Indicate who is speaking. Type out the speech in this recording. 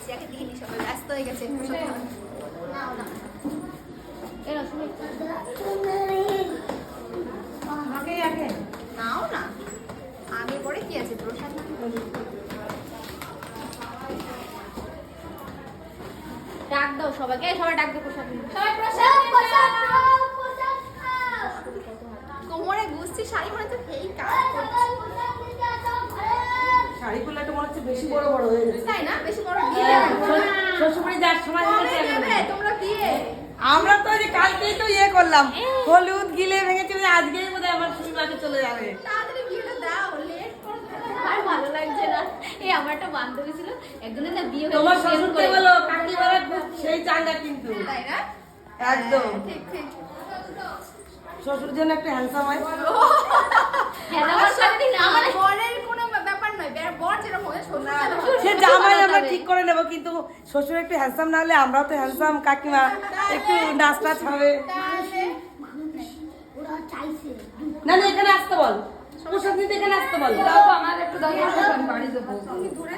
Speaker 1: সিয়াকে দিইনি, সবাই ব্যস্ত হয়ে গেছে। নাও না নাও না, আগে পরে কি আছে প্রসাদ। ডাক দাও সবাইকে, সবাই ডাক দাও প্রসাদ নিতে। সবাই প্রসাদ কোমরে গুছছি, শাড়ি পরে তো এই কাজ করছি।
Speaker 2: শাড়িগুলো একটু মনে হচ্ছে বেশি বড় বড় হয়ে গেছে,
Speaker 1: তাই না? বেশি বড় দিয়ে দেবে।
Speaker 2: শ্বশুরবাড়ি যাওয়ার সময়
Speaker 1: তোমরা দিয়ে
Speaker 2: আমরা তো এই কালকেই তো ইয়ে করলাম, হলুদ গিলে ভেঙেছি, আজকেই বোধহয় আমার শ্বশুরবাড়ি চলে যাবে।
Speaker 1: তাড়াতাড়ি বিয়েটা দাও, লেট করে আর ভালো লাগছে না। এই আমার একটা বান্ধবী ছিল, একজনের না বিয়ে হয়ে
Speaker 2: তোমার শ্বশুরকে বলো কাকিমারা সেই চাঙ্গা কিন্তু,
Speaker 1: তাই না?
Speaker 2: একদম
Speaker 1: ঠিক ঠিক।
Speaker 2: শ্বশুর যেন একটা হ্যান্ডসাম হয়।
Speaker 1: আমার বরের কোনো ব্যাপার নয়, বর যেরকম হয় শ্বশুর যেরকম হয়।
Speaker 2: সে জামাই আমরা ঠিক করে নেবো, কিন্তু শ্বশুর একটু হ্যান্ডসাম না হলে আমরাও তো হ্যান্ডসাম, কাকিমা একটু নাচ টাচ হবে। না না এখানে আসতে বল, প্রসাদ নিতে এখানে আসতে বল।
Speaker 3: আমার একটু দাও, বাড়ি যাবো।
Speaker 1: দূরে